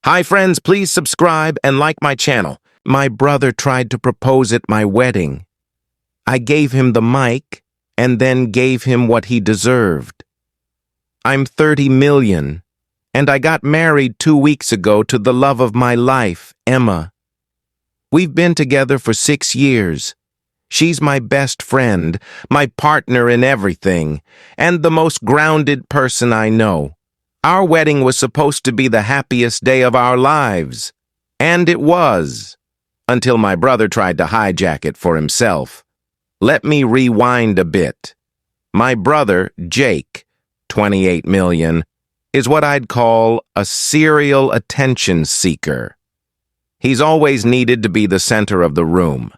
Hi friends, please subscribe and like my channel. My brother tried to propose at my wedding. I gave him the mic and then gave him what he deserved. I'm 30 million, and I got married 2 weeks ago to the love of my life, Emma. We've been together for 6 years. She's my best friend, my partner in everything, and the most grounded person I know. Our wedding was supposed to be the happiest day of our lives. And it was, until my brother tried to hijack it for himself. Let me rewind a bit. My brother, Jake, 28 million, is what I'd call a serial attention seeker. He's always needed to be the center of the room.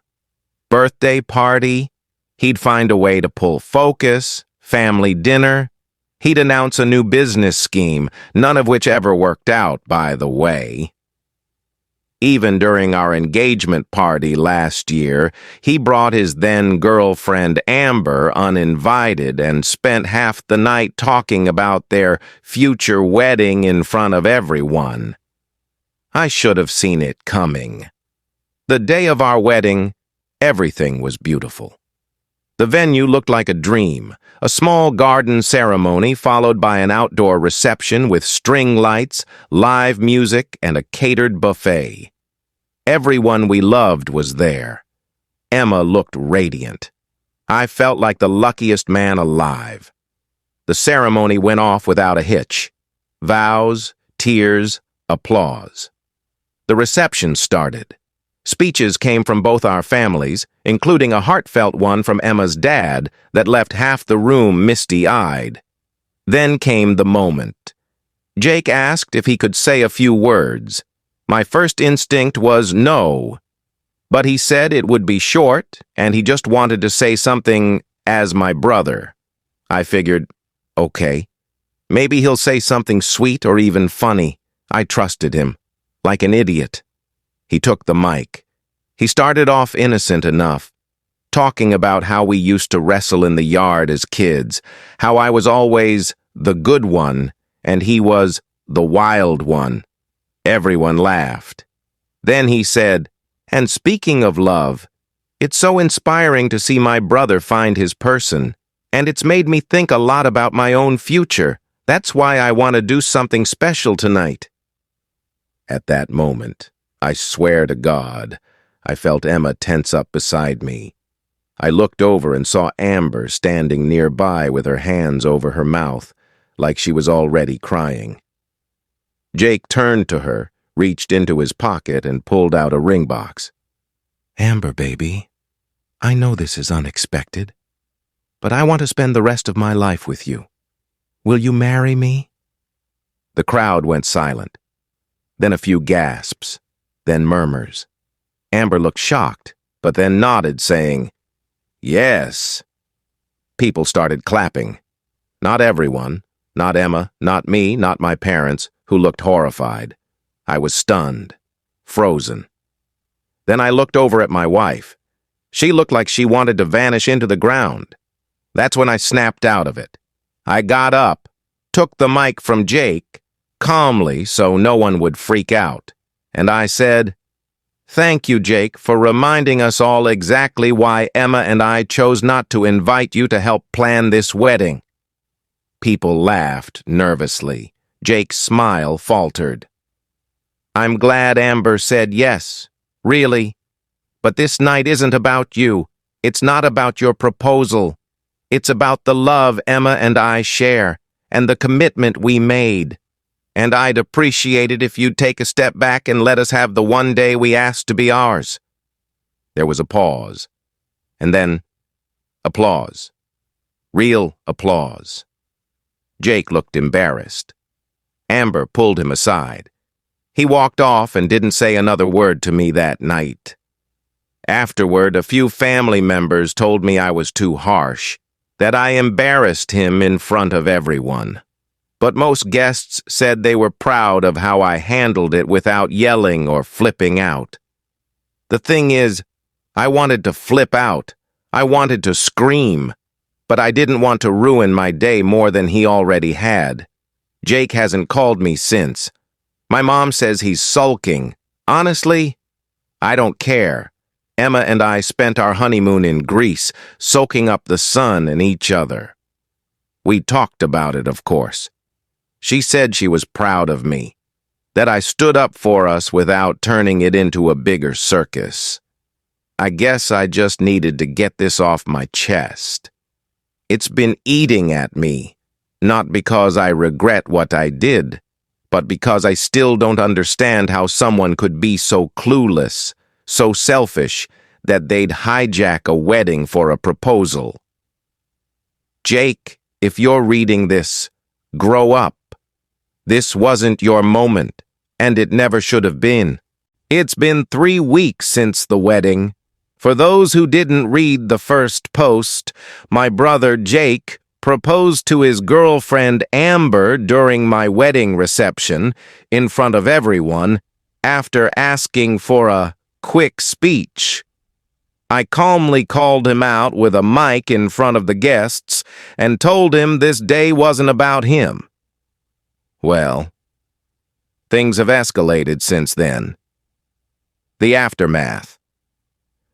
Birthday party, he'd find a way to pull focus. Family dinner, he'd announce a new business scheme, none of which ever worked out, by the way. Even during our engagement party last year, he brought his then-girlfriend Amber uninvited and spent half the night talking about their future wedding in front of everyone. I should have seen it coming. The day of our wedding, everything was beautiful. The venue looked like a dream, a small garden ceremony followed by an outdoor reception with string lights, live music, and a catered buffet. Everyone we loved was there. Emma looked radiant. I felt like the luckiest man alive. The ceremony went off without a hitch. Vows, tears, applause. The reception started. Speeches came from both our families, including a heartfelt one from Emma's dad that left half the room misty-eyed. Then came the moment. Jake asked if he could say a few words. My first instinct was no, but he said it would be short, and he just wanted to say something as my brother. I figured, okay, maybe he'll say something sweet or even funny. I trusted him, like an idiot. He took the mic. He started off innocent enough, talking about how we used to wrestle in the yard as kids, how I was always the good one, and he was the wild one. Everyone laughed. Then he said, and speaking of love, it's so inspiring to see my brother find his person, and it's made me think a lot about my own future. That's why I want to do something special tonight. At that moment, I swear to God, I felt Emma tense up beside me. I looked over and saw Amber standing nearby with her hands over her mouth, like she was already crying. Jake turned to her, reached into his pocket, and pulled out a ring box. Amber, baby, I know this is unexpected, but I want to spend the rest of my life with you. Will you marry me? The crowd went silent. Then a few gasps. Then murmurs. Amber looked shocked, but then nodded, saying, yes. People started clapping. Not everyone, not Emma, not me, not my parents, who looked horrified. I was stunned, frozen. Then I looked over at my wife. She looked like she wanted to vanish into the ground. That's when I snapped out of it. I got up, took the mic from Jake, calmly so no one would freak out. And I said, thank you, Jake, for reminding us all exactly why Emma and I chose not to invite you to help plan this wedding. People laughed nervously. Jake's smile faltered. I'm glad Amber said yes, really. But this night isn't about you. It's not about your proposal. It's about the love Emma and I share, and the commitment we made. And I'd appreciate it if you'd take a step back and let us have the one day we asked to be ours. There was a pause. And then, applause. Real applause. Jake looked embarrassed. Amber pulled him aside. He walked off and didn't say another word to me that night. Afterward, a few family members told me I was too harsh, that I embarrassed him in front of everyone. But most guests said they were proud of how I handled it without yelling or flipping out. The thing is, I wanted to flip out. I wanted to scream. But I didn't want to ruin my day more than he already had. Jake hasn't called me since. My mom says he's sulking. Honestly, I don't care. Emma and I spent our honeymoon in Greece, soaking up the sun and each other. We talked about it, of course. She said she was proud of me, that I stood up for us without turning it into a bigger circus. I guess I just needed to get this off my chest. It's been eating at me, not because I regret what I did, but because I still don't understand how someone could be so clueless, so selfish, that they'd hijack a wedding for a proposal. Jake, if you're reading this, grow up. This wasn't your moment, and it never should have been. It's been 3 weeks since the wedding. For those who didn't read the first post, my brother Jake proposed to his girlfriend Amber during my wedding reception, in front of everyone, after asking for a quick speech. I calmly called him out with a mic in front of the guests and told him this day wasn't about him. Well, things have escalated since then. The aftermath.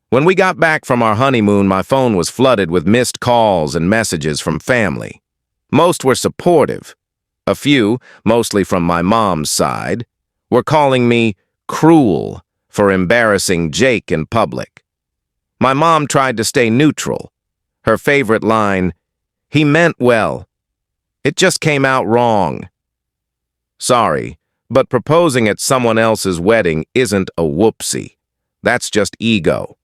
When we got back from our honeymoon, my phone was flooded with missed calls and messages from family. Most were supportive. A few, mostly from my mom's side, were calling me cruel for embarrassing Jake in public. My mom tried to stay neutral. Her favorite line, "He meant well. It just came out wrong." Sorry, but proposing at someone else's wedding isn't a whoopsie. That's just ego.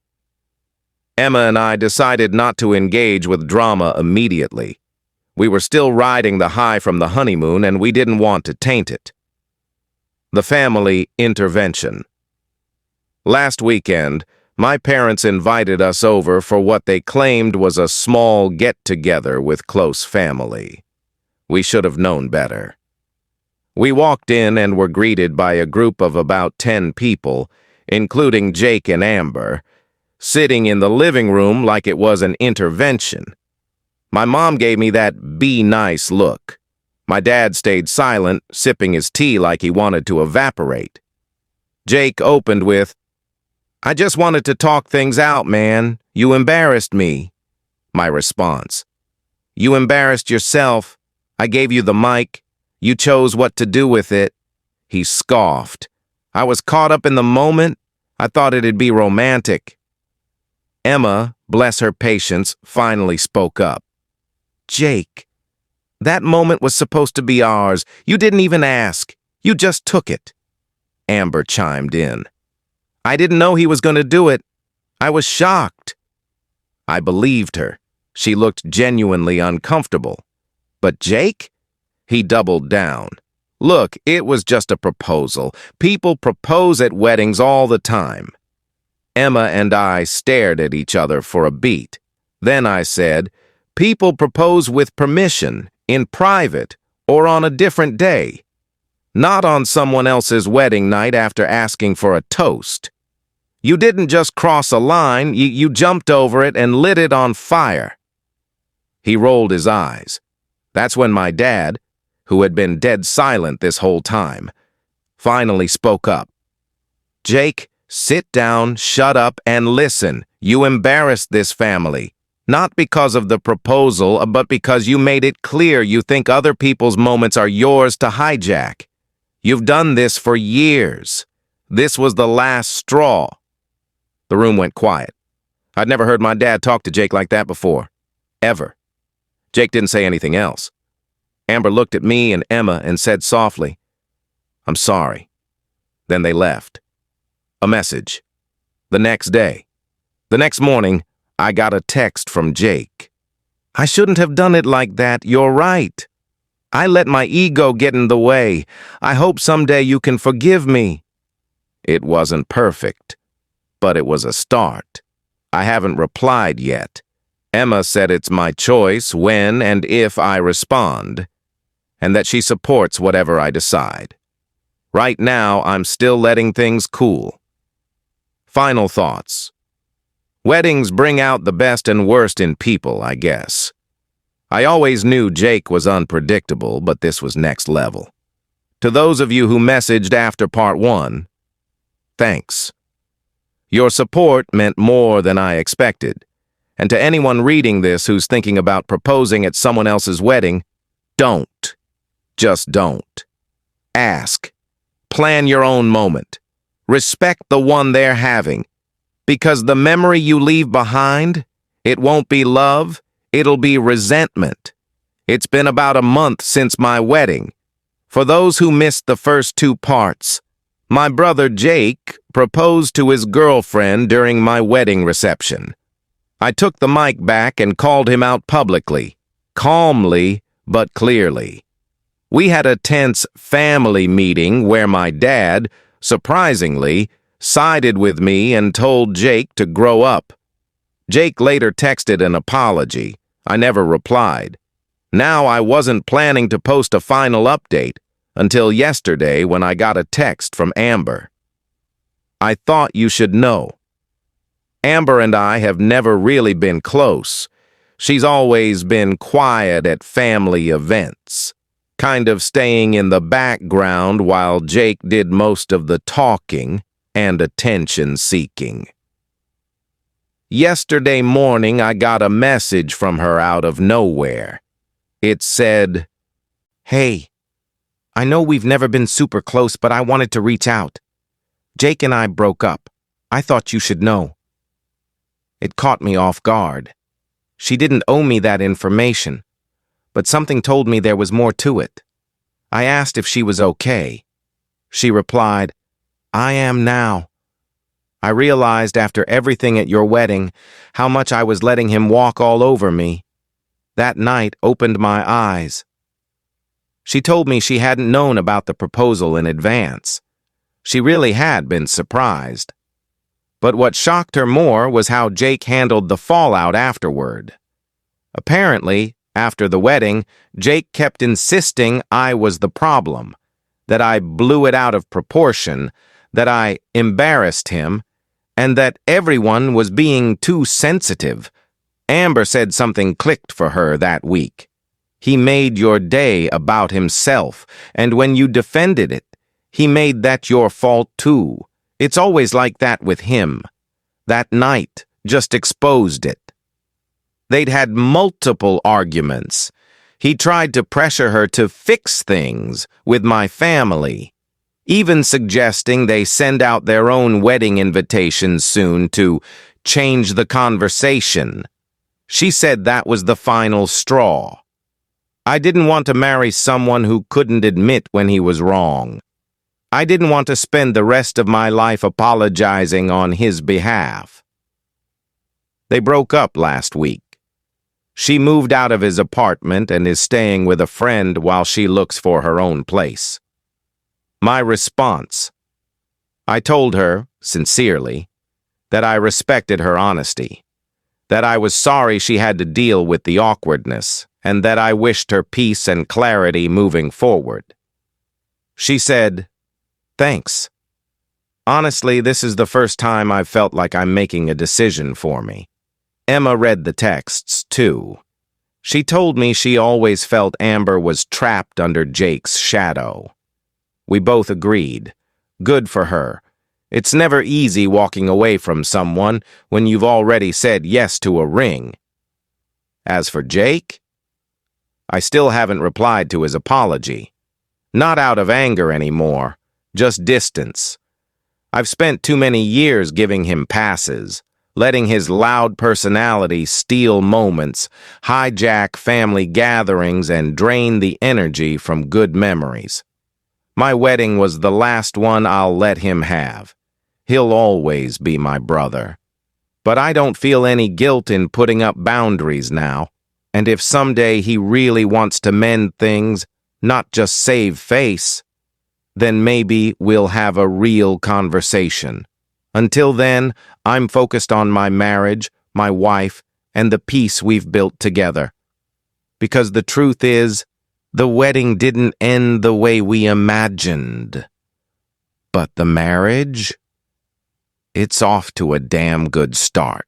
Emma and I decided not to engage with drama immediately. We were still riding the high from the honeymoon, and we didn't want to taint it. The family intervention. Last weekend, my parents invited us over for what they claimed was a small get-together with close family. We should have known better. We walked in and were greeted by a group of about 10 people, including Jake and Amber, sitting in the living room like it was an intervention. My mom gave me that be nice look. My dad stayed silent, sipping his tea like he wanted to evaporate. Jake opened with, "I just wanted to talk things out, man. You embarrassed me." My response, "You embarrassed yourself. I gave you the mic. You chose what to do with it." He scoffed. "I was caught up in the moment. I thought it'd be romantic." Emma, bless her patience, finally spoke up. "Jake, that moment was supposed to be ours. You didn't even ask. You just took it." Amber chimed in. "I didn't know he was going to do it. I was shocked." I believed her. She looked genuinely uncomfortable. But Jake? He doubled down. "Look, it was just a proposal. People propose at weddings all the time." Emma and I stared at each other for a beat. Then I said, "People propose with permission, in private, or on a different day. Not on someone else's wedding night after asking for a toast. You didn't just cross a line, you jumped over it and lit it on fire." He rolled his eyes. That's when my dad, who had been dead silent this whole time, finally spoke up. "Jake, sit down, shut up, and listen. You embarrassed this family. Not because of the proposal, but because you made it clear you think other people's moments are yours to hijack. You've done this for years. This was the last straw." The room went quiet. I'd never heard my dad talk to Jake like that before. Ever. Jake didn't say anything else. Amber looked at me and Emma and said softly, "I'm sorry." Then they left. A message. The next day. The next morning, I got a text from Jake. "I shouldn't have done it like that. You're right. I let my ego get in the way. I hope someday you can forgive me." It wasn't perfect, but it was a start. I haven't replied yet. Emma said it's my choice when and if I respond, and that she supports whatever I decide. Right now, I'm still letting things cool. Final thoughts. Weddings bring out the best and worst in people, I guess. I always knew Jake was unpredictable, but this was next level. To those of you who messaged after part 1, thanks. Your support meant more than I expected. And to anyone reading this who's thinking about proposing at someone else's wedding, don't. Just don't. Ask. Plan your own moment. Respect the one they're having. Because the memory you leave behind, it won't be love, it'll be resentment. It's been about a month since my wedding. For those who missed the first 2 parts, my brother Jake proposed to his girlfriend during my wedding reception. I took the mic back and called him out publicly, calmly but clearly. We had a tense family meeting where my dad, surprisingly, sided with me and told Jake to grow up. Jake later texted an apology. I never replied. Now I wasn't planning to post a final update until yesterday when I got a text from Amber. I thought you should know. Amber and I have never really been close. She's always been quiet at family events, kind of staying in the background while Jake did most of the talking and attention-seeking. Yesterday morning, I got a message from her out of nowhere. It said, "Hey, I know we've never been super close, but I wanted to reach out. Jake and I broke up. I thought you should know." It caught me off guard. She didn't owe me that information, but something told me there was more to it. I asked if she was okay. She replied, "I am now. I realized after everything at your wedding how much I was letting him walk all over me. That night opened my eyes." She told me she hadn't known about the proposal in advance. She really had been surprised. But what shocked her more was how Jake handled the fallout afterward. Apparently, after the wedding, Jake kept insisting I was the problem, that I blew it out of proportion, that I embarrassed him, and that everyone was being too sensitive. Amber said something clicked for her that week. He made your day about himself, and when you defended it, he made that your fault too. It's always like that with him. That night just exposed it. They'd had multiple arguments. He tried to pressure her to fix things with my family, even suggesting they send out their own wedding invitations soon to change the conversation. She said that was the final straw. I didn't want to marry someone who couldn't admit when he was wrong. I didn't want to spend the rest of my life apologizing on his behalf. They broke up last week. She moved out of his apartment and is staying with a friend while she looks for her own place. My response: I told her, sincerely, that I respected her honesty, that I was sorry she had to deal with the awkwardness, and that I wished her peace and clarity moving forward. She said, "Thanks. Honestly, this is the first time I've felt like I'm making a decision for me." Emma read the texts, too. She told me she always felt Amber was trapped under Jake's shadow. We both agreed. Good for her. It's never easy walking away from someone when you've already said yes to a ring. As for Jake, I still haven't replied to his apology. Not out of anger anymore, just distance. I've spent too many years giving him passes, letting his loud personality steal moments, hijack family gatherings, and drain the energy from good memories. My wedding was the last one I'll let him have. He'll always be my brother. But I don't feel any guilt in putting up boundaries now. And if someday he really wants to mend things, not just save face, then maybe we'll have a real conversation. Until then, I'm focused on my marriage, my wife, and the peace we've built together. Because the truth is, the wedding didn't end the way we imagined. But the marriage? It's off to a damn good start.